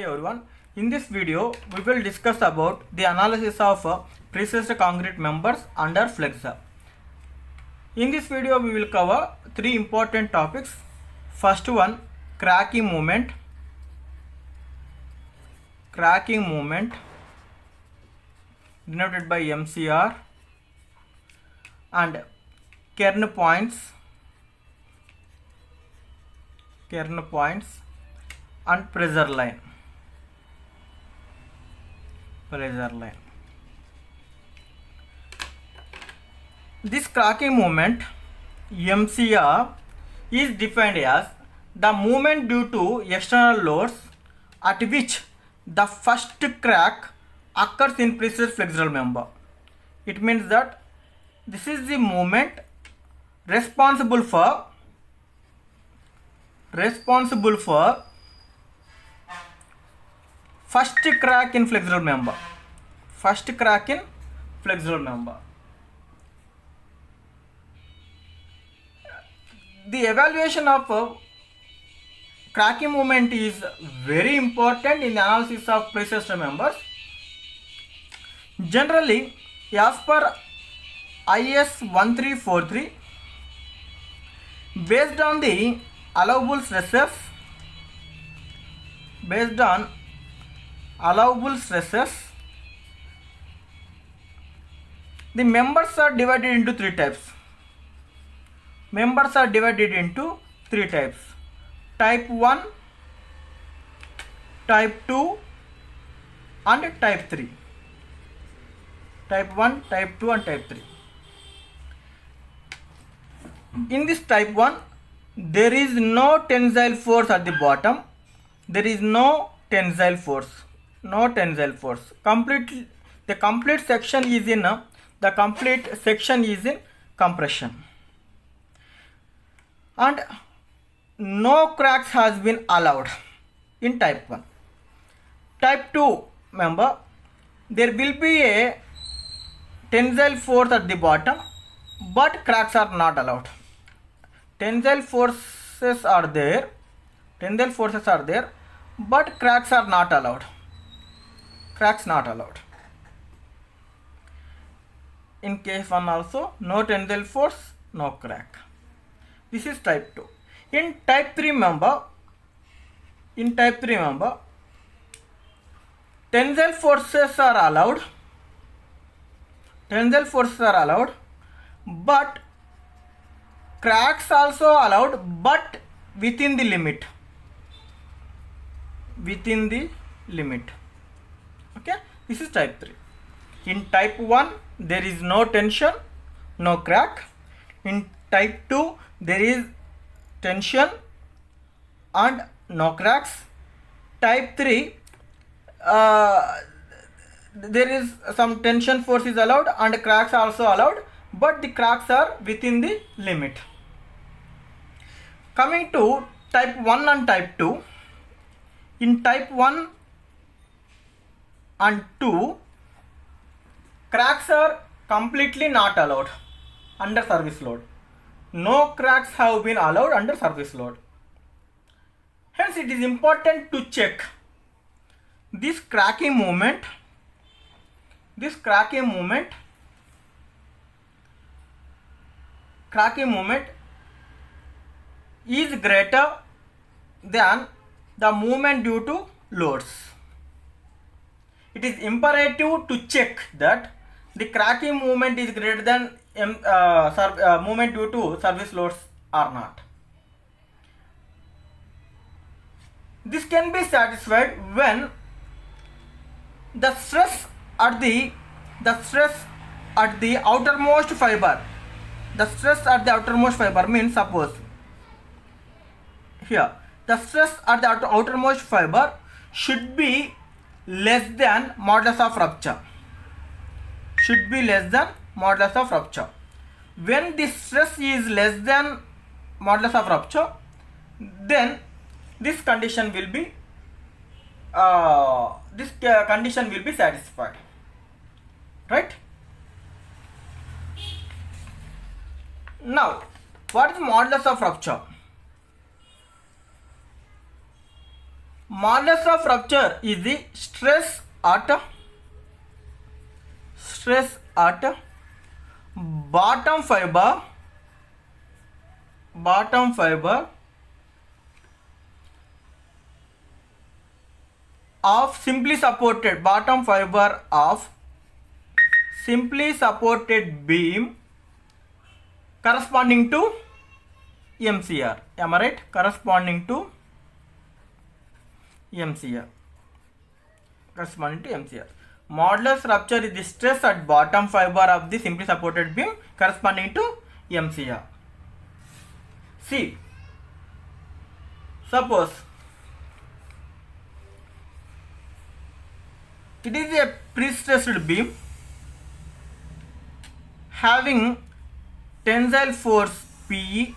Hi everyone, in this video we will discuss about the analysis of precessed concrete members under flexure. In this video we will cover three important topics. First one, cracking movement denoted by MCR, and Kern points and pressure line. This cracking moment MCR is defined as the movement due to external loads at which the first crack occurs in precise flexural member. It means that this is the movement responsible for first crack in flexural member. The evaluation of cracking movement is very important in the analysis of precise members. Generally, as per IS 1343, based on allowable stresses, the members are divided into three types. Type 1, type 2 and type 3. Type 1, type 2 and type 3. In this type 1, there is no tensile force at the bottom. The complete section is in compression, and no cracks has been allowed in type 1. Type 2 member, there will be a tensile force at the bottom, but cracks are not allowed. Tensile forces are there, but cracks are not allowed. In case 1 also, no tensile force, no crack. This is type 2. In type 3 member, tensile forces are allowed, but cracks also allowed, but within the limit. Okay, this is type 3. In type 1, there is no tension, no crack. In type 2, there is tension and no cracks. Type 3, there is some tension force is allowed and cracks are also allowed, but the cracks are within the limit. Coming to type 1 and type 2. In type 1 and 2, cracks are completely not allowed under service load. No cracks have been allowed under service load. Hence, it is important to check this cracking movement is greater than the movement due to loads. It is imperative to check that the cracking movement is greater than movement due to service loads or not. This can be satisfied when the stress at the outermost fiber. Means, suppose here the stress at the outermost fiber should be less than modulus of rupture. When the stress is less than modulus of rupture, then this condition will be satisfied, right? Now, what is modulus of rupture? Modulus of rupture is the stress at bottom fiber of simply supported beam corresponding to MCR. Am I right? Corresponding to MCR. Modulus rupture is the stress at bottom fiber of the simply supported beam corresponding to MCR. See, suppose it is a pre-stressed beam having tensile force PE,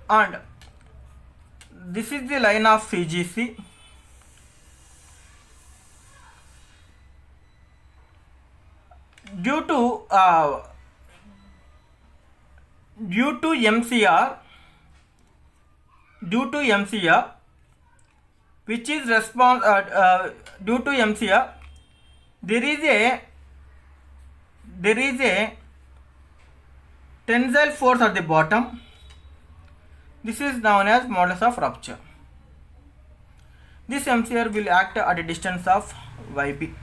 and this is the line of CGC. Due to MCR, which is due to MCR, there is a tensile force at the bottom. This is known as modulus of rupture. This MCR will act at a distance of YB.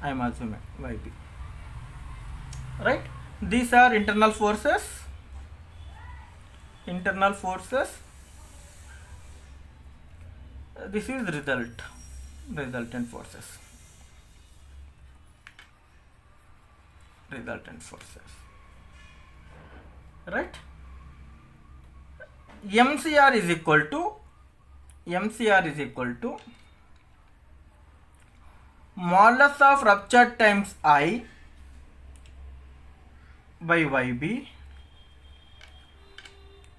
I am assuming YB. Right? These are internal forces. This is resultant forces. Right? MCR is equal to modulus of rupture times I by YB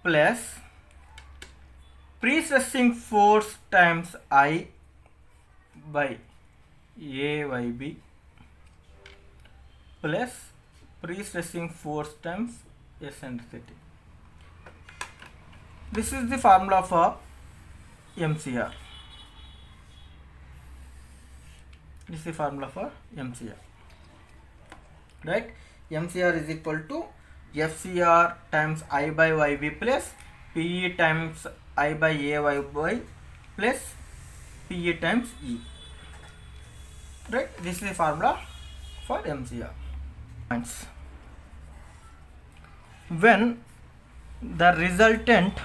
plus pre-stressing force times I by AYB plus pre-stressing force times eccentricity. This is the formula for MCR. Right? MCR is equal to FCR times I by YB plus PE times I by AYB plus PE times E. Right? This is the formula for MCR. When the resultant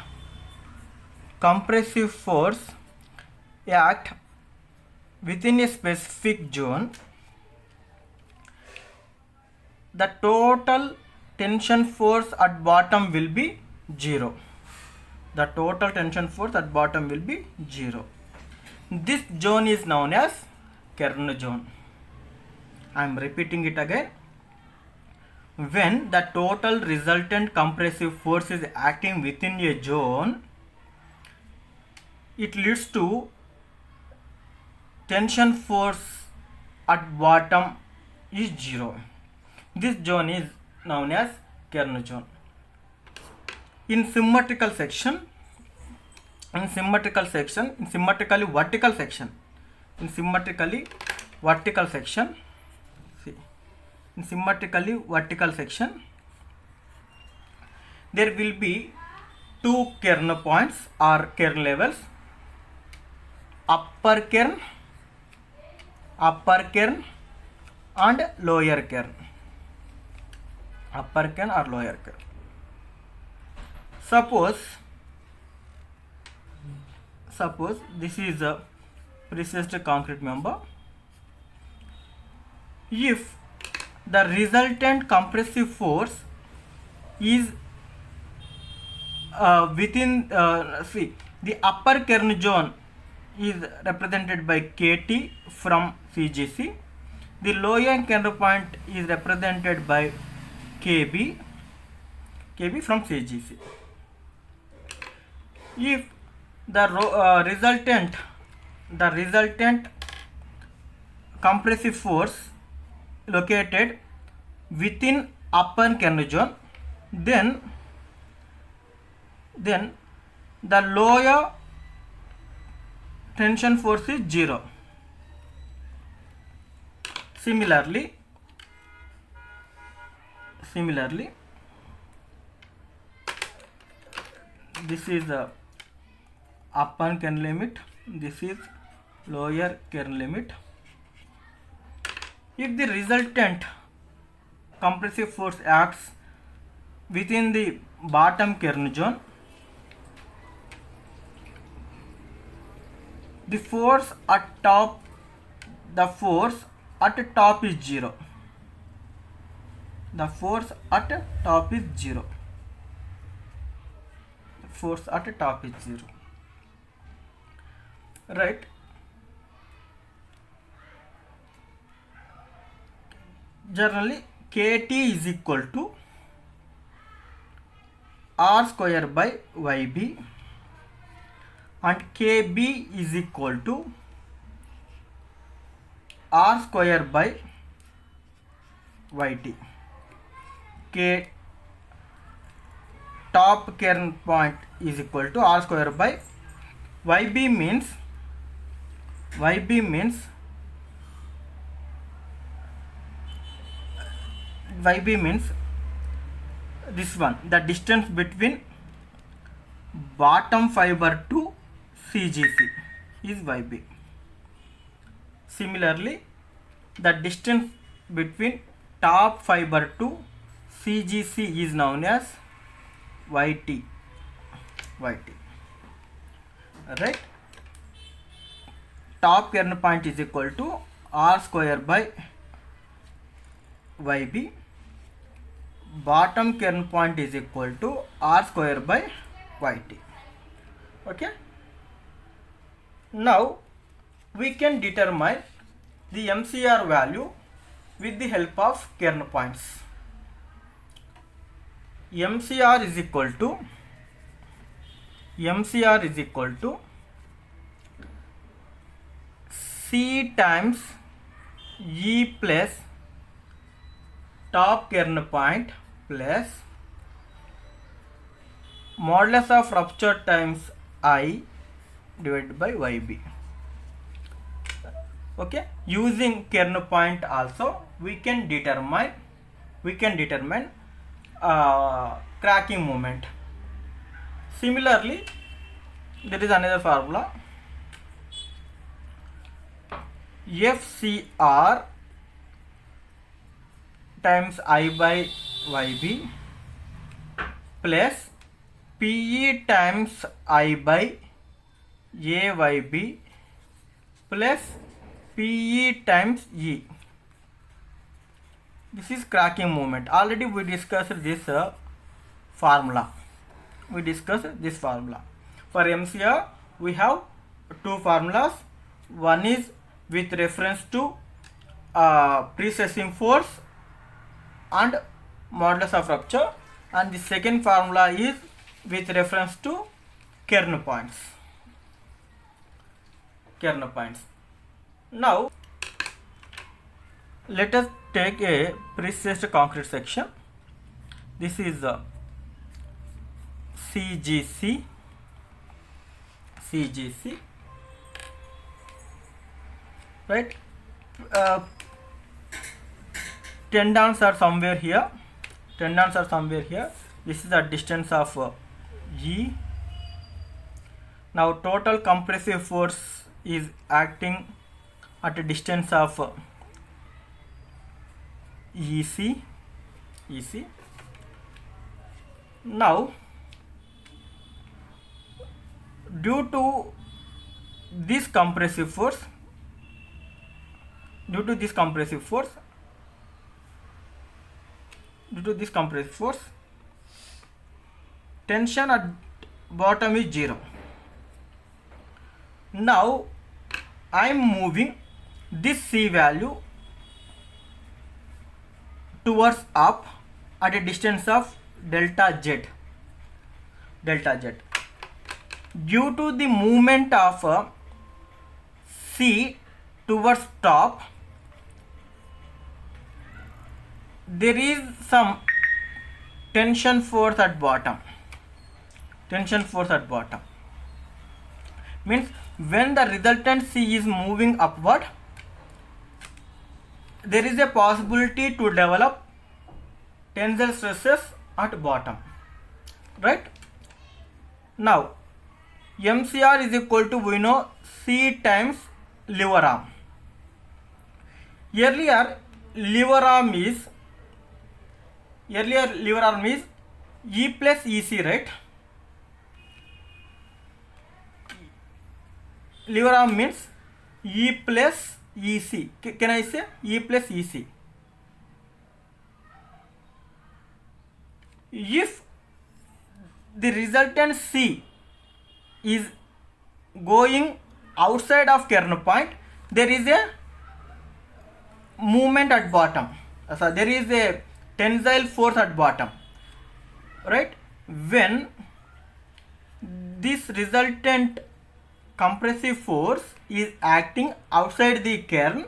compressive force act within a specific zone, the total tension force at bottom will be 0. This zone is known as Kern zone. I am repeating it again. When the total resultant compressive force is acting within a zone, it leads to tension force at bottom is 0. This zone is known as Kern zone. In symmetrically vertical section, there will be two Kern points or Kern levels, upper Kern and lower Kern. Suppose this is a precessed concrete member. If the resultant compressive force is within the upper Kern zone is represented by KT from CGC, the lower Kern point is represented by KB from CGC. If the resultant compressive force located within upper Kern zone, then the lower tension force is 0. Similarly, this is the upper Kern limit, this is lower Kern limit. If the resultant compressive force acts within the bottom Kern zone, the force at top is 0. The force at top is 0. Force at top is 0. Right? Generally, KT is equal to R square by YB and KB is equal to R square by YT. K top Kern point is equal to R square by YB means this one, the distance between bottom fiber to CGC is YB. Similarly, the distance between top fiber to CGC is known as YT. Right? Top Kern point is equal to R square by YB. Bottom Kern point is equal to R square by YT. Okay. Now we can determine the MCR value with the help of Kern points. MCR is equal to C times E plus top Kern point plus modulus of rupture times I divided by YB. Okay, using Kern point also we can determine cracking moment. Similarly, there is another formula, FCR times I by YB plus PE times I by AYB plus PE times E. This is cracking moment. Already we discussed this formula. For MCR, we have two formulas. One is with reference to precessing force and modulus of rupture, and the second formula is with reference to Kern points. Now let us take a precessed concrete section. This is CGC. Right? Tendons are somewhere here. This is the distance of E. Now total compressive force is acting at a distance of EC. Now due to this compressive force, tension at bottom is 0. Now I am moving this C value towards up at a distance of delta Z. Due to the movement of C towards top, there is some tension force at bottom. Means when the resultant C is moving upward, there is a possibility to develop tensile stresses at bottom, right? Now MCR is equal to, we know, C times lever arm. Earlier lever arm is E plus EC, right? Lever arm means E plus EC. Can I say E plus EC? If the resultant C is going outside of Kern point, there is a movement at bottom. So there is a tensile force at bottom, right? When this resultant compressive force is acting outside the Kern,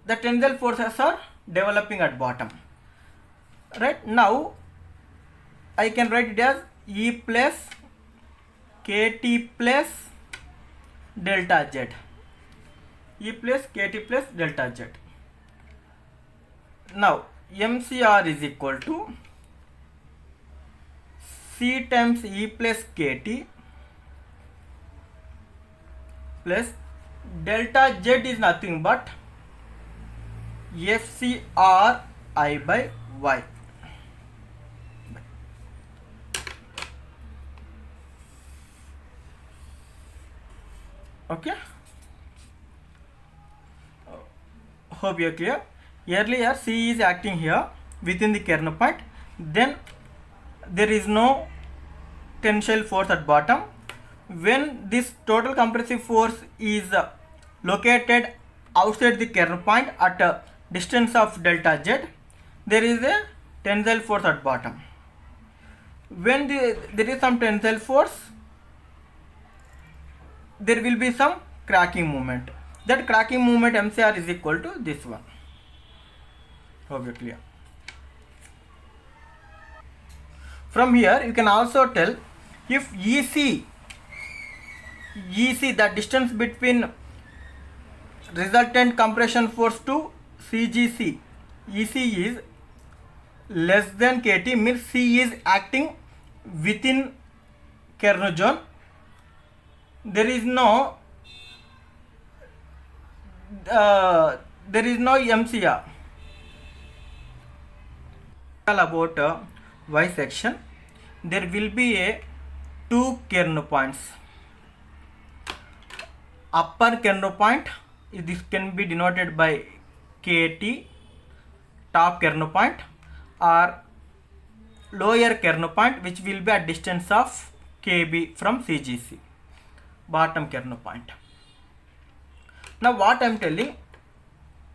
the tensile forces are developing at bottom, right? Now I can write it as E plus KT plus delta Z. E plus KT plus delta Z. Now MCR is equal to C times E plus KT plus delta Z is nothing but FCR I by Y. Okay, hope you are clear. Earlier C is acting here within the Kern point, then there is no tensile force at bottom. When this total compressive force is located outside the Kern point at a distance of delta Z, there is a tensile force at bottom. When there is some tensile force, there will be some cracking movement. That cracking movement MCR is equal to this one. Hope you clear. From here you can also tell if EC, the distance between resultant compression force to CGC, EC is less than KT, means C is acting within Kern zone. There is no MCR. About Y section, there will be two Kern points. Upper Kern point, this can be denoted by KT, top Kern point, or lower Kern point, which will be at distance of KB from CGC, bottom Kern point. Now what I am telling,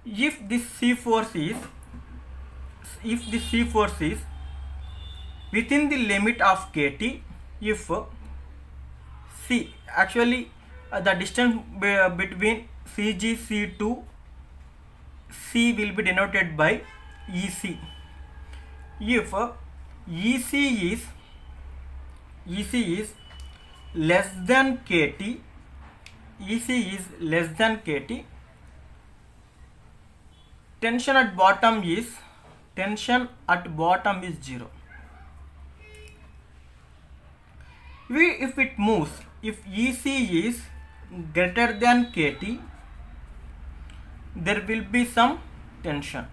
if this C force is within the limit of KT, if C, actually the distance between CGC to C will be denoted by EC. If EC is less than KT, tension at bottom is 0. If it moves, if EC is greater than KT, there will be some tension.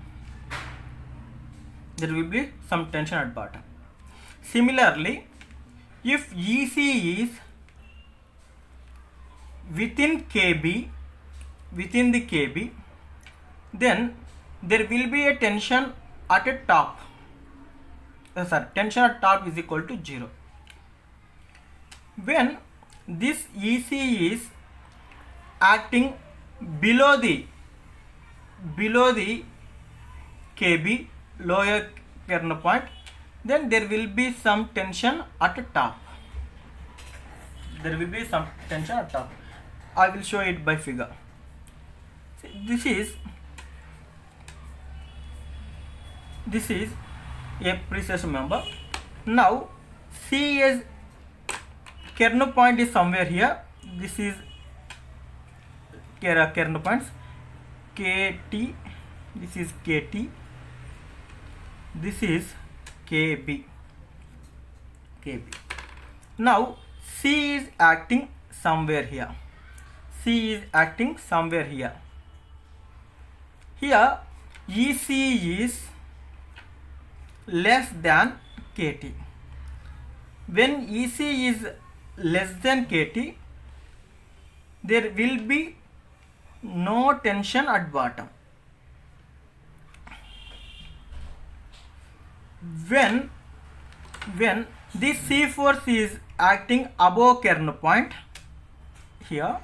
At bottom. Similarly, if EC is within the KB, then there will be a tension at a top. Tension at top is equal to 0. When this EC is acting below the KB, lower Kern point, then there will be some tension at the top. I will show it by figure. See, this is a precise member. Now C is Kern point is somewhere here. This is Kern points. KT. This is KT. This is KB. KB. Now C is acting somewhere here. C is acting somewhere here. Here EC is less than KT. When EC is less than KT, there will be no tension at bottom. When this C force is acting above Kern point, here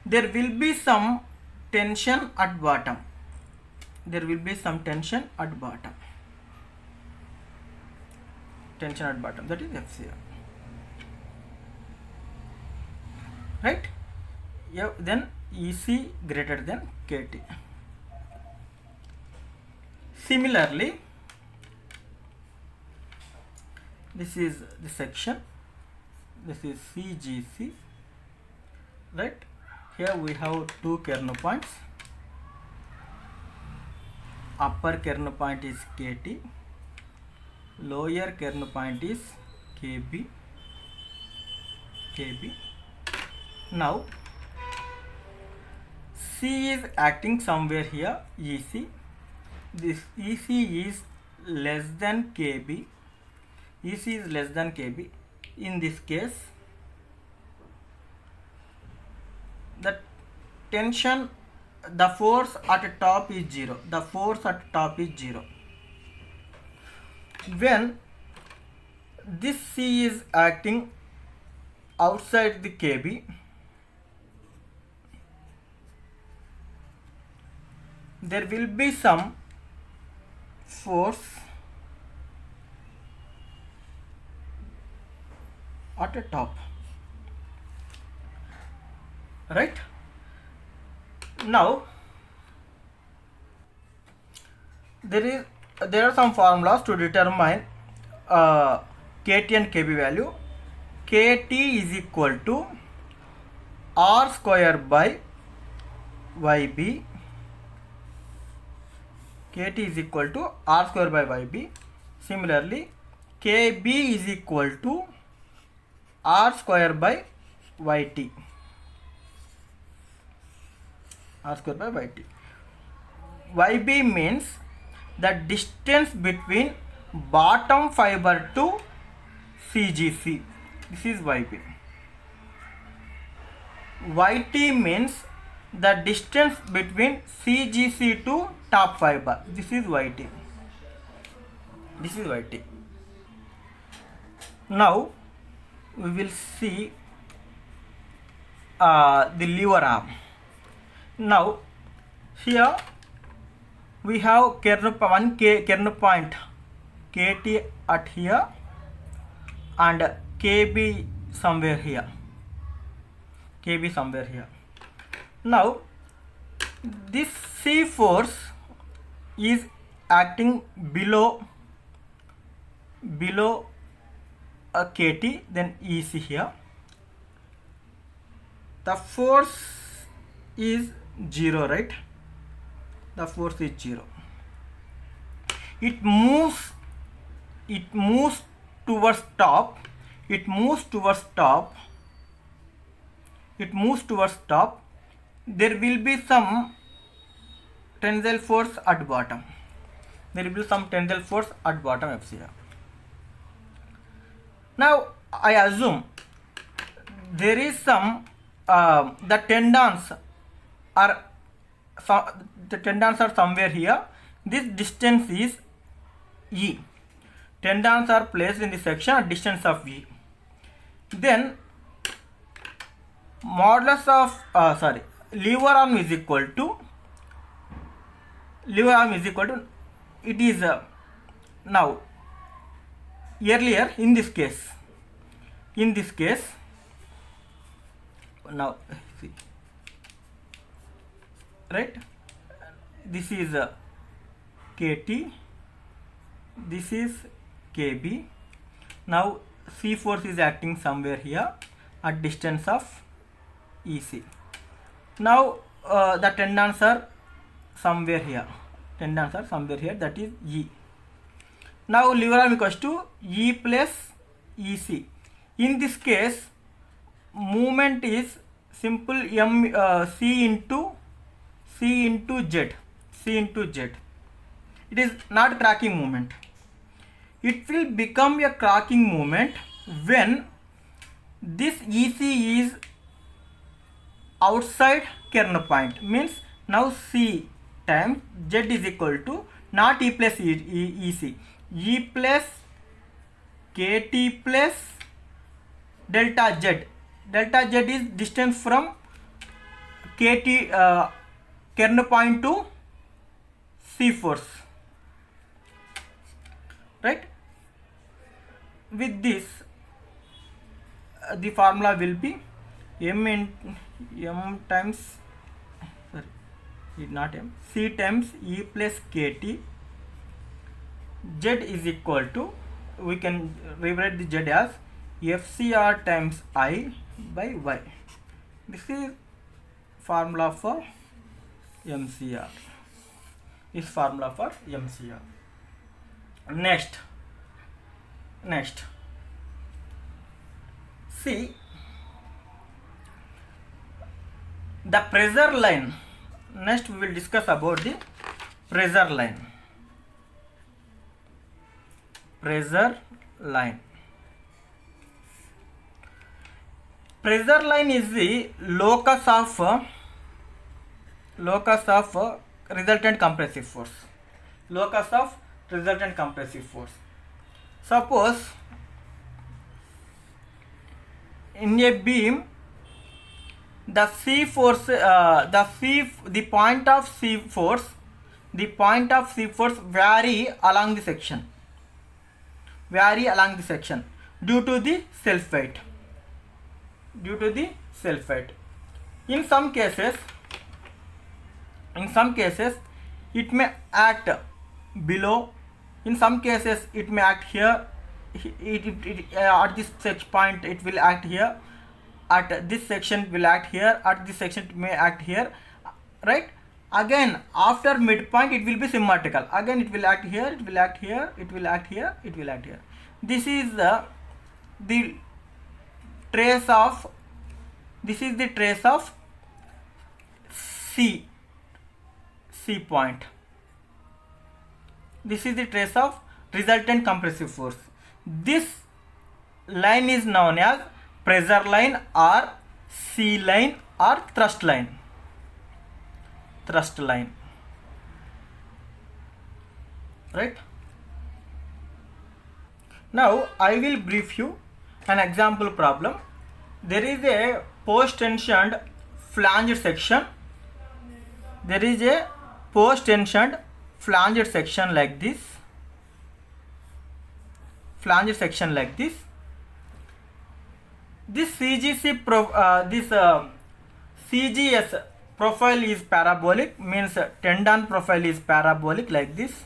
there will be some tension at bottom. There will be some tension at bottom. Tension at bottom, that is FCR. Right? Yeah, then EC greater than KT. Similarly, this is the section. This is CGC. Right? Here we have two Kern points. Upper Kern point is KT. Lower Kern point is KB. Now C is acting somewhere here, EC. This EC is less than KB. EC is less than KB. In this case, the tension, the force at top is 0. The force at top is 0. When this C is acting outside the KB, there will be some force at the top. Right? Now there are some formulas to determine KT and KB value. KT is equal to R square by YB. KT is equal to R square by YB. Similarly, KB is equal to R square by YT. R square by YT. YB means the distance between bottom fiber to CGC. This is YB. YT means the distance between CGC to top fiber. This is YT. This is YT. Now we will see the lever arm. Now here we have Kern point KT at here and KB somewhere here. KB somewhere here. Now this C force is acting below a KT, then EC here. The force is 0, right? The force is 0. It moves towards top. It moves towards top. There will be some tensile force at bottom. FCR. Now I assume there is some the tendons are somewhere here. This distance is E. Tendons are placed in the section at distance of E. Then modulus of lever arm is equal to it is now earlier in this case now see, right, this is KT, this is KB. Now C force is acting somewhere here at distance of EC. Now the tendons are somewhere here. Tendons are somewhere here, that is E. Now lever arm equals to E plus EC. In this case, movement is simple C into Z. C into Z. It is not cracking movement. It will become a cracking movement when this EC is outside Kern point. Means now C times Z is equal to not E plus EC. E plus KT plus delta Z. Delta Z is distance from KT Kern point to C force. Right? With this, the formula will be M times, sorry, not M, C times E plus KT. Z is equal to, we can rewrite the Z as FCR times I by Y. This is formula for MCR. This formula for MCR. Next, see the pressure line. Next we will discuss about the pressure line. Pressure line. Pressure line is the locus of resultant compressive force. Locus of resultant compressive force. Suppose in a beam, the C force, the point of C force vary along the section. Due to the self weight. In some cases, it may act below. In some cases, it may act here. At this point, it will act here. At this section, will act here. At this section, it may act here. Right? Again, after midpoint, it will be symmetrical. Again, it will act here. It will act here. It will act here. It will act here. This is the trace of. This is the trace of C point. This is the trace of resultant compressive force. This line is known as pressure line or C line or thrust line. Right? Now I will brief you an example problem. There is a post-tensioned flanged section. There is a post-tensioned flanged section like this. This CGS profile is parabolic, means tendon profile is parabolic like this.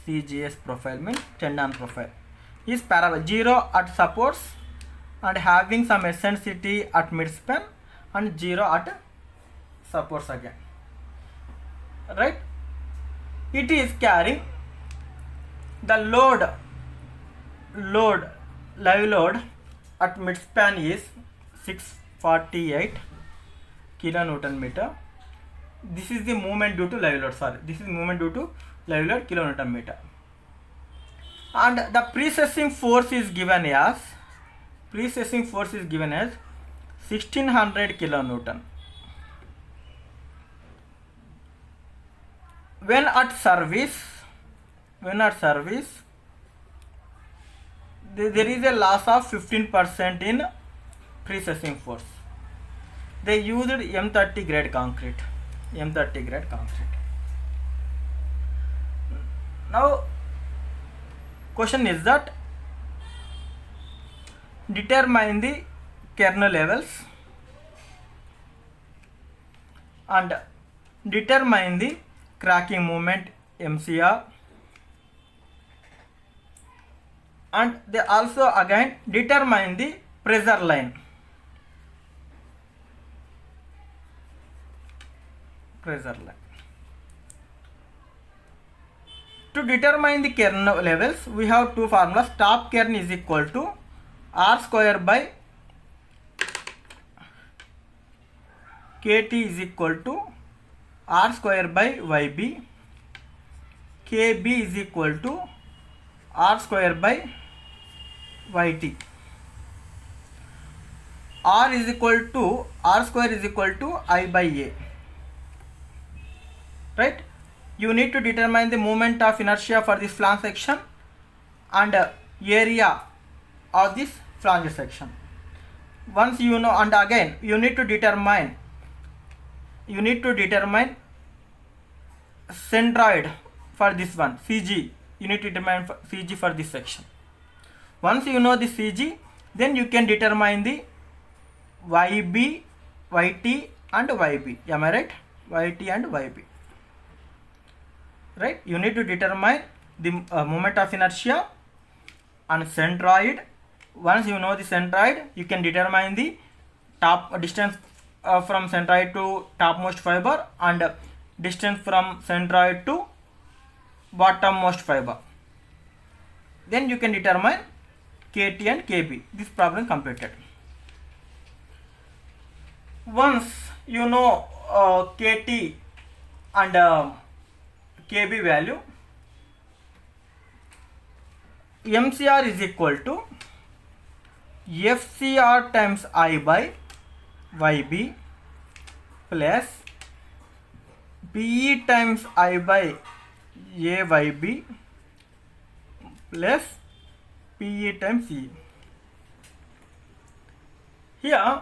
CGS profile means tendon profile is parabolic, 0 at supports and having some eccentricity at midspan and 0 at supports again. Right? It is carrying the live load at midspan is 648 kilonewton meter. This is the movement due to live load. Kilonewton meter. And the precessing force is given as 1600 kilonewton. When at service, there is a loss of 15% in precessing force. They used M30 grade concrete. Now, question is that determine the Kern levels and determine the cracking moment MCR and they also again determine the pressure line. To determine the Kern levels, we have two formulas. Top Kern is equal to R square by KT is equal to R square by YB. KB is equal to R square by YT. R is equal to R square is equal to I by A. Right? You need to determine the moment of inertia for this flange section and area of this flange section. Once you know, and again you need to determine centroid for this one, CG. You need to determine CG for this section. Once you know the CG, then you can determine the YB, YT and YB. Am I right? YT and YB. Right? You need to determine the moment of inertia and centroid. Once you know the centroid, you can determine the top distance from centroid to topmost fiber and distance from centroid to bottommost fiber. Then you can determine KT and KB. This problem completed. Once you know KT and KB value, MCR is equal to FCR times I by YB plus PE times I by AYB plus PE times E. Here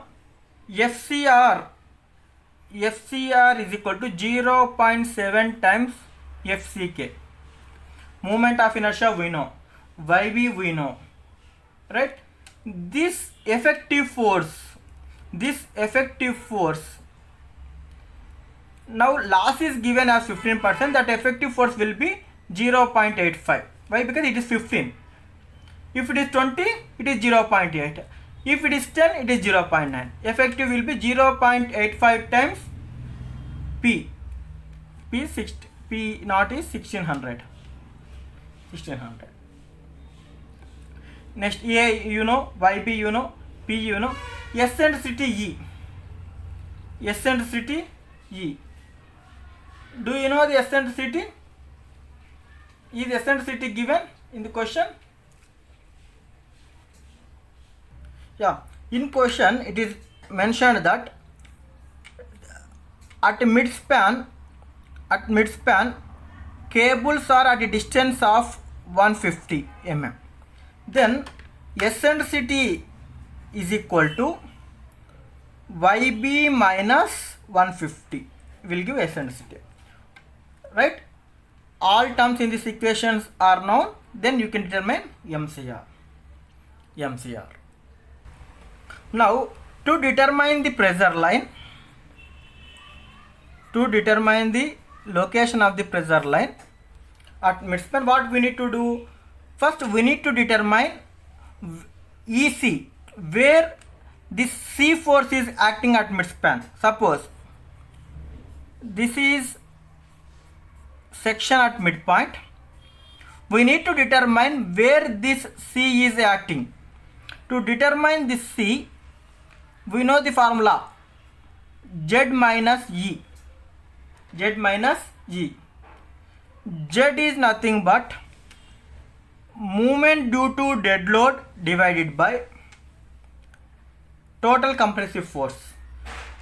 FCR is equal to 0.7 times FCK. Moment of inertia we know, YB we know, right? This effective force, now loss is given as 15%, that effective force will be 0.85. Why? Because it is 15. If it is 20, it is 0.8. If it is 10, it is 0.9. Effective will be 0.85 times P. P naught is 1600. Next, A you know, YB you know, P you know, eccentricity E. Do you know the eccentricity? Is eccentricity given in the question? Yeah, in question it is mentioned that at midspan cables are at a distance of 150 mm. Then eccentricity is equal to YB minus 150 will give eccentricity. Right? All terms in these equations are known. Then you can determine MCR. Now, to determine the pressure line, to determine the location of the pressure line at midspan, what we need to do? First, we need to determine EC, where this C force is acting at midspan. Suppose this is section at midpoint. We need to determine where this C is acting. To determine this C, we know the formula Z minus E. Z is nothing but movement due to dead load divided by total compressive force.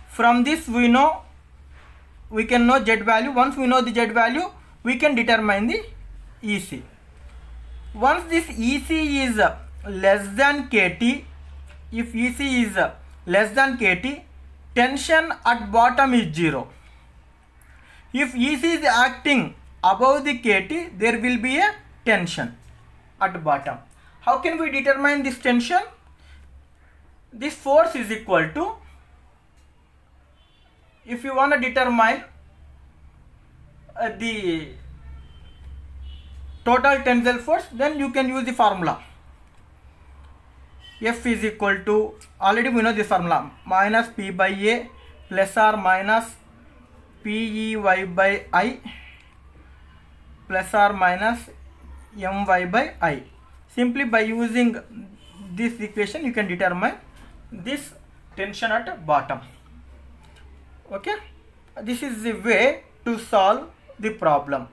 From this we can know Z value. Once we know the Z value, we can determine the EC. Once this EC is less than KT, if EC is less than KT, tension at bottom is 0. If EC is acting above the KT, there will be a tension at bottom. How can we determine this tension? This force is equal to, if you want to determine the total tensile force, then you can use the formula F is equal to, already we know this formula, minus P by A plus or minus PEY by I plus or minus My by I. Simply by using this equation you can determine this tension at bottom. Okay, this is the way to solve the problem.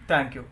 Thank you.